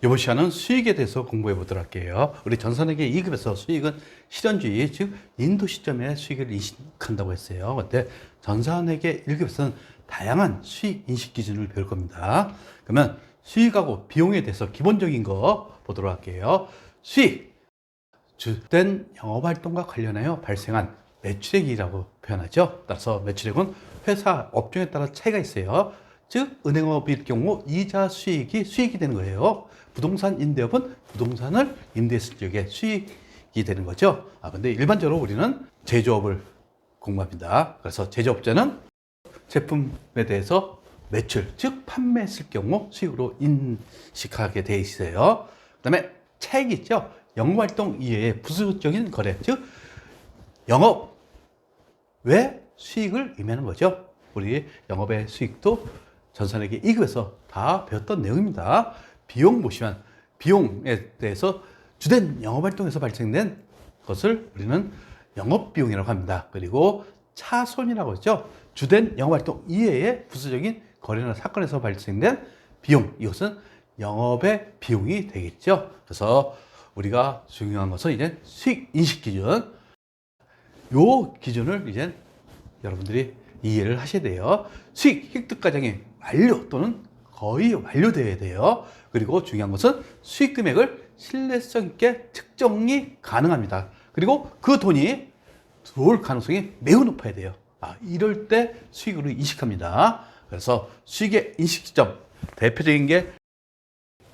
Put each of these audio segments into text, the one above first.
이번 시간은 수익에 대해서 공부해 보도록 할게요. 우리 전산회계 2급에서 수익은 실현주의, 즉 인도 시점에 수익을 인식한다고 했어요. 근데 전산회계 1급에서는 다양한 수익 인식 기준을 배울 겁니다. 그러면 수익하고 비용에 대해서 기본적인 거 보도록 할게요. 수익, 주된 영업활동과 관련하여 발생한 매출액이라고 표현하죠. 따라서 매출액은 회사 업종에 따라 차이가 있어요. 즉 은행업일 경우 이자 수익이 되는 거예요. 부동산 임대업은 부동산을 임대했을 적에 수익이 되는 거죠. 근데 일반적으로 우리는 제조업을 공부합니다. 그래서 제조업자는 제품에 대해서 매출, 즉 판매했을 경우 수익으로 인식하게 돼 있어요. 그 다음에 차익이 있죠. 영업활동 이외의 부수적인 거래, 즉 영업 외 수익을 의미하는 거죠. 우리 영업의 수익도 전산회계 2급에서 다 배웠던 내용입니다. 비용 보시면 비용에 대해서 주된 영업활동에서 발생된 것을 우리는 영업비용이라고 합니다. 그리고 차손이라고 하죠. 주된 영업활동 이외의 부수적인 거래나 사건에서 발생된 비용, 이것은 영업의 비용이 되겠죠. 그래서 우리가 중요한 것은 이제 수익 인식 기준, 요 기준을 이제 여러분들이 이해를 하셔야 돼요. 수익 획득 과정이 완료 또는 거의 완료되어야 돼요. 그리고 중요한 것은 수익 금액을 신뢰성 있게 측정이 가능합니다. 그리고 그 돈이 들어올 가능성이 매우 높아야 돼요. 이럴 때 수익으로 인식합니다. 그래서 수익의 인식 시점, 대표적인 게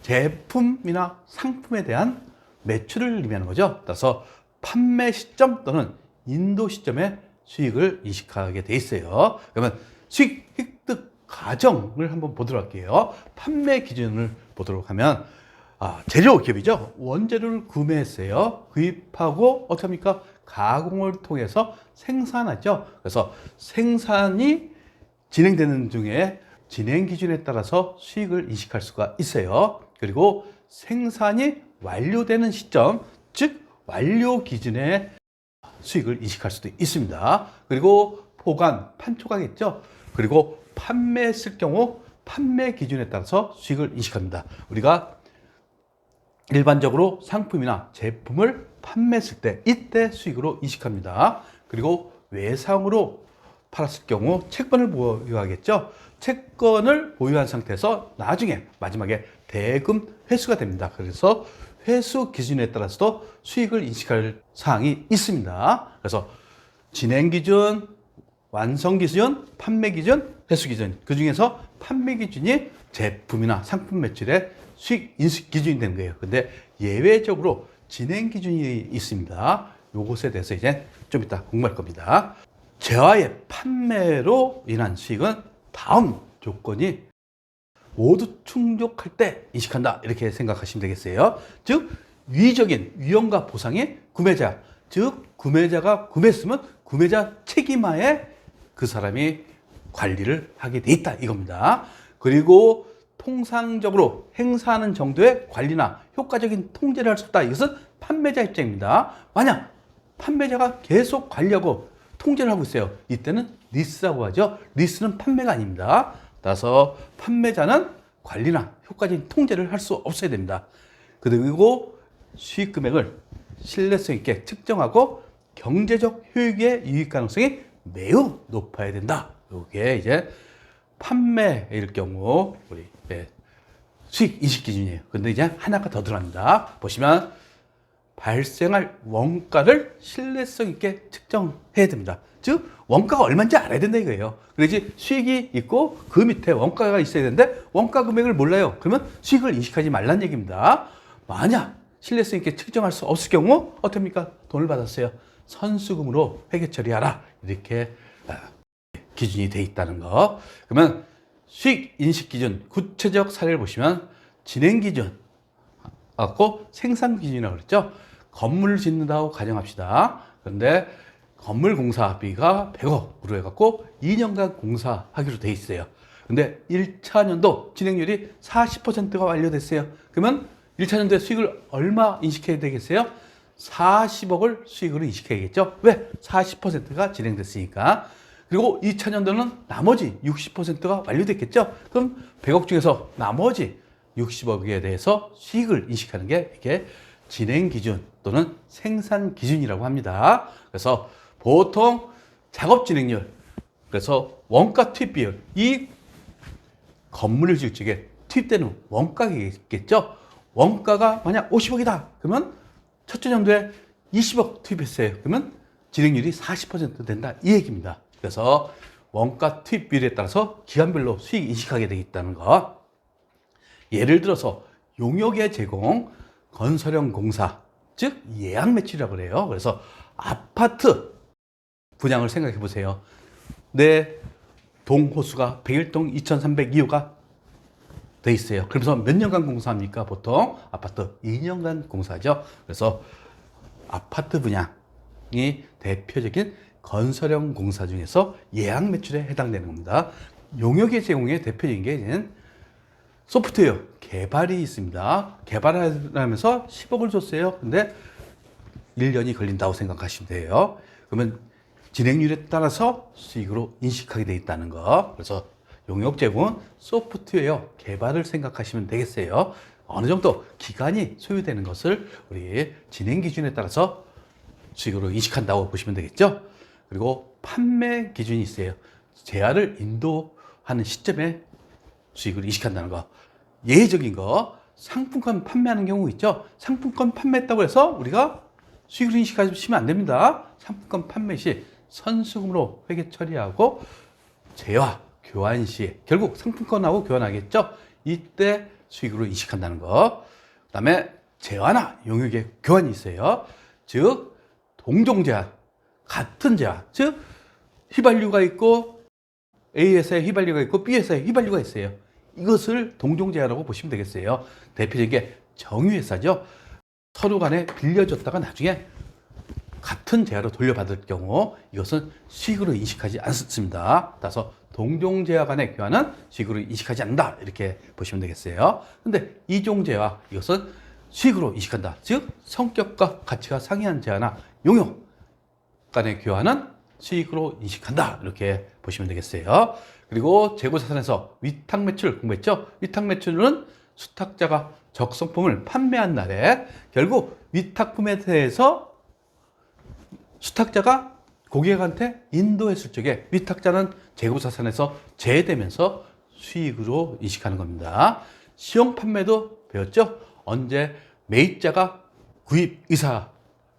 제품이나 상품에 대한 매출을 의미하는 거죠. 따라서 판매 시점 또는 인도 시점에 수익을 인식하게 돼 있어요. 그러면 수익 획득 과정을 한번 보도록 할게요. 판매 기준을 보도록 하면 제조기업이죠. 원재료를 구매했어요. 구입하고 어떻게 합니까? 가공을 통해서 생산하죠. 그래서 생산이 진행되는 중에 진행 기준에 따라서 수익을 인식할 수가 있어요. 그리고 생산이 완료되는 시점, 즉 완료 기준에 수익을 인식할 수도 있습니다. 그리고 보관, 판촉하겠죠. 그리고 판매했을 경우 판매 기준에 따라서 수익을 인식합니다. 우리가 일반적으로 상품이나 제품을 판매했을 때 이때 수익으로 인식합니다. 그리고 외상으로 팔았을 경우 채권을 보유하겠죠. 채권을 보유한 상태에서 나중에 마지막에 대금 회수가 됩니다. 그래서 회수 기준에 따라서도 수익을 인식할 사항이 있습니다. 그래서 진행 기준, 완성 기준, 판매 기준, 회수 기준, 그 중에서 판매 기준이 제품이나 상품 매출의 수익 인식 기준이 되는 거예요. 근데 예외적으로 진행 기준이 있습니다. 요것에 대해서 이제 좀 이따 공부할 겁니다. 재화의 판매로 인한 수익은 다음 조건이 모두 충족할 때 인식한다, 이렇게 생각하시면 되겠어요. 즉 위적인 위험과 보상이 구매자, 즉 구매자가 구매했으면 구매자 책임하에 그 사람이 관리를 하게 돼 있다, 이겁니다. 그리고 통상적으로 행사하는 정도의 관리나 효과적인 통제를 할 수 없다, 이것은 판매자 입장입니다. 만약 판매자가 계속 관리하고 통제를 하고 있어요. 이때는 리스라고 하죠. 리스는 판매가 아닙니다. 따라서 판매자는 관리나 효과적인 통제를 할 수 없어야 됩니다. 그리고 수익 금액을 신뢰성 있게 측정하고 경제적 효익의 유익 가능성이 매우 높아야 된다. 이게 이제 판매일 경우 우리 수익 인식 기준이에요. 근데 이제 하나가 더 들어갑니다. 보시면 발생할 원가를 신뢰성 있게 측정해야 됩니다. 즉 원가가 얼마인지 알아야 된다 이거예요. 그래야지 수익이 있고 그 밑에 원가가 있어야 되는데 원가 금액을 몰라요. 그러면 수익을 인식하지 말란 얘기입니다. 만약 신뢰성 있게 측정할 수 없을 경우 어떻습니까? 돈을 받았어요. 선수금으로 회계 처리하라, 이렇게 기준이 돼 있다는 거. 그러면 수익 인식 기준 구체적 사례를 보시면 진행 기준 갖고 생산 기준이라고 그랬죠. 건물을 짓는다고 가정합시다. 그런데 건물 공사비가 100억으로 해갖고 2년간 공사하기로 돼 있어요. 근데 1차 년도 진행률이 40%가 완료됐어요. 그러면 1차 년도에 수익을 얼마 인식해야 되겠어요? 40억을 수익으로 인식해야겠죠. 왜? 40%가 진행됐으니까. 그리고 2차 년도는 나머지 60%가 완료됐겠죠. 그럼 100억 중에서 나머지 60억에 대해서 수익을 인식하는 게 이게 진행 기준 또는 생산 기준이라고 합니다. 그래서 보통 작업 진행률, 그래서 원가 투입 비율, 이 건물을 지을 적에 투입되는 원가가 있겠죠. 원가가 만약 50억이다. 그러면 첫째 연도에 20억 투입했어요. 그러면 진행률이 40% 된다. 이 얘기입니다. 그래서 원가 투입 비율에 따라서 기간별로 수익 인식하게 되겠다는 거. 예를 들어서 용역의 제공, 건설형 공사, 즉 예약 매출이라고 그래요. 그래서 아파트 분양을 생각해 보세요. 내 동호수가 101동 2302호가 돼 있어요. 그러면서 몇 년간 공사합니까? 보통 아파트 2년간 공사죠. 그래서 아파트 분양이 대표적인 건설형 공사 중에서 예약 매출에 해당되는 겁니다. 용역의 제공의 대표적인 게 소프트웨어 개발이 있습니다. 개발하면서 10억을 줬어요. 근데 1년이 걸린다고 생각하시면 돼요. 그러면 진행률에 따라서 수익으로 인식하게 돼 있다는 거. 그래서 용역 제공은 소프트웨어 개발을 생각하시면 되겠어요. 어느 정도 기간이 소요되는 것을 우리 진행 기준에 따라서 수익으로 인식한다고 보시면 되겠죠. 그리고 판매 기준이 있어요. 재화를 인도하는 시점에 수익을 인식한다는 거. 예외적인 거, 상품권 판매하는 경우 있죠. 상품권 판매했다고 해서 우리가 수익을 인식하시면 안 됩니다. 상품권 판매 시 선수금으로 회계 처리하고 재화 교환 시 결국 상품권하고 교환하겠죠. 이때 수익으로 인식한다는 거. 그 다음에 재화나 용역의 교환이 있어요. 즉 동종재화, 같은 재화, 즉 휘발유가 있고 A 회사에 휘발유가 있고 B 회사에 휘발유가 있어요. 이것을 동종재화라고 보시면 되겠어요. 대표적인 게 정유회사죠. 서로 간에 빌려줬다가 나중에 같은 재화로 돌려받을 경우 이것은 수익으로 인식하지 않습니다. 따라서 동종재화 간의 교환은 수익으로 인식하지 않는다. 이렇게 보시면 되겠어요. 근데 이종재화, 이것은 수익으로 인식한다. 즉 성격과 가치가 상이한 재화나 용역 간의 교환은 수익으로 인식한다. 이렇게 보시면 되겠어요. 그리고 재고자산에서 위탁 매출 공부했죠. 위탁 매출은 수탁자가 적성품을 판매한 날에 결국 위탁품에 대해서 수탁자가 고객한테 인도했을 적에 위탁자는 재고자산에서 제외되면서 수익으로 인식하는 겁니다. 시용 판매도 배웠죠. 언제 매입자가 구입 의사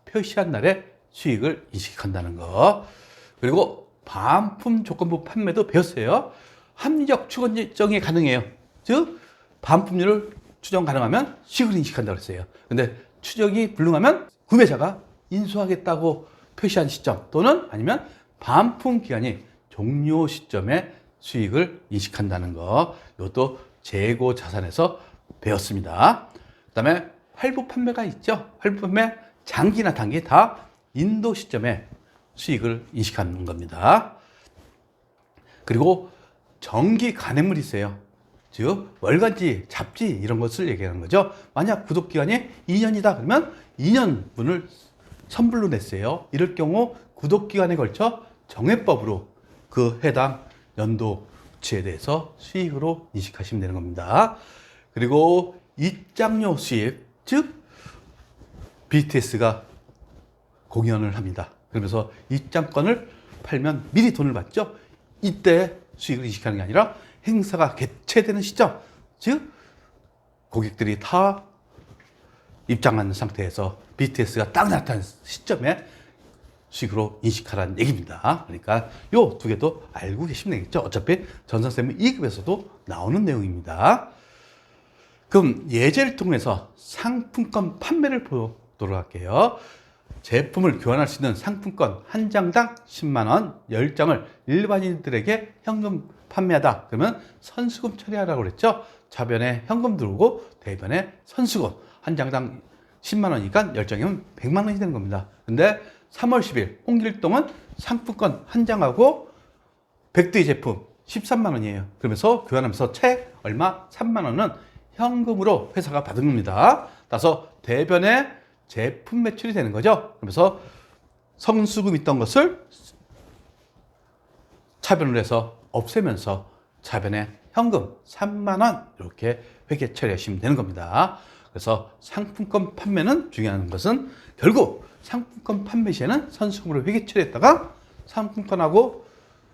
표시한 날에 수익을 인식한다는 거. 그리고 반품 조건부 판매도 배웠어요. 합리적 추정이 가능해요. 즉 반품률을 추정 가능하면 수익을 인식한다고 했어요. 근데 추정이 불능하면 구매자가 인수하겠다고 표시한 시점 또는 아니면 반품 기간이 종료 시점에 수익을 인식한다는 거. 이것도 재고 자산에서 배웠습니다. 그 다음에 할부 판매가 있죠. 할부 판매 장기나 단기 다 인도 시점에 수익을 인식하는 겁니다. 그리고 정기 간행물이 있어요. 즉 월간지, 잡지 이런 것을 얘기하는 거죠. 만약 구독기간이 2년이다 그러면 2년분을 선불로 냈어요. 이럴 경우 구독기간에 걸쳐 정액법으로 그 해당 연도치에 대해서 수익으로 인식하시면 되는 겁니다. 그리고 입장료 수입, 즉 BTS가 공연을 합니다. 그러면서 입장권을 팔면 미리 돈을 받죠. 이때 수익을 인식하는 게 아니라 행사가 개최되는 시점, 즉 고객들이 다 입장한 상태에서 BTS가 딱 나타난 시점에 수익으로 인식하라는 얘기입니다. 그러니까 요 두 개도 알고 계시면 되겠죠. 어차피 전산세무 2급에서도 나오는 내용입니다. 그럼 예제를 통해서 상품권 판매를 보도록 할게요. 제품을 교환할 수 있는 상품권 한 장당 10만 원, 10장을 일반인들에게 현금 판매하다. 그러면 선수금 처리하라고 그랬죠. 차변에 현금 들어오고 대변에 선수금 한 장당 10만 원이니까 10장이면 100만 원이 되는 겁니다. 근데 3월 10일 홍길동은 상품권 한 장하고 100대의 제품 13만 원이에요. 그러면서 교환하면서 책 얼마? 3만 원은 현금으로 회사가 받은 겁니다. 따라서 대변에 제품 매출이 되는 거죠. 그러면서 선수금 있던 것을 차변을 해서 없애면서 차변에 현금 3만 원 이렇게 회계 처리하시면 되는 겁니다. 그래서 상품권 판매는 중요한 것은 결국 상품권 판매 시에는 선수금으로 회계 처리했다가 상품권하고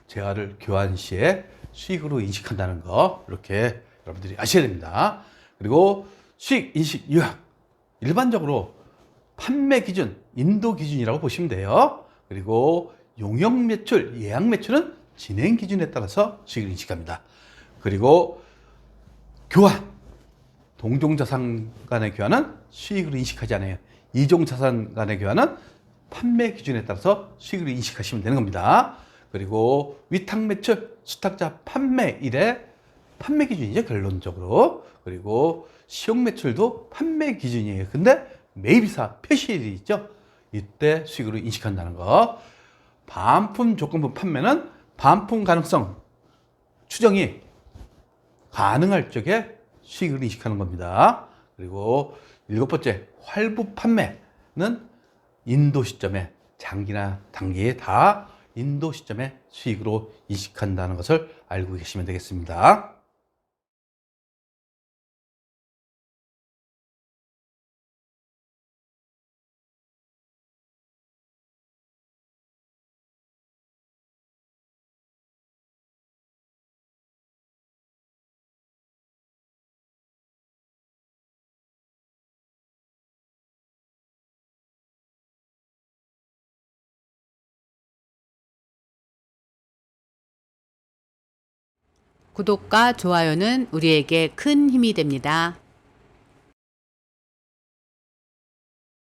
재화를 교환 시에 수익으로 인식한다는 거 이렇게 여러분들이 아셔야 됩니다. 그리고 수익 인식 요약 일반적으로 판매 기준, 인도 기준이라고 보시면 돼요. 그리고 용역 매출, 예약 매출은 진행 기준에 따라서 수익을 인식합니다. 그리고 교환, 동종자산 간의 교환은 수익으로 인식하지 않아요. 이종자산 간의 교환은 판매 기준에 따라서 수익을 인식하시면 되는 겁니다. 그리고 위탁 매출, 수탁자 판매일의 판매 기준이죠, 결론적으로. 그리고 시용 매출도 판매 기준이에요. 근데 매입이사 표시일이 있죠. 이때 수익으로 인식한다는 거. 반품 조건부 판매는 반품 가능성 추정이 가능할 적에 수익을 인식하는 겁니다. 그리고 7번째, 활부 판매는 인도 시점에 장기나 단기에 다 인도 시점에 수익으로 인식한다는 것을 알고 계시면 되겠습니다. 구독과 좋아요는 우리에게 큰 힘이 됩니다.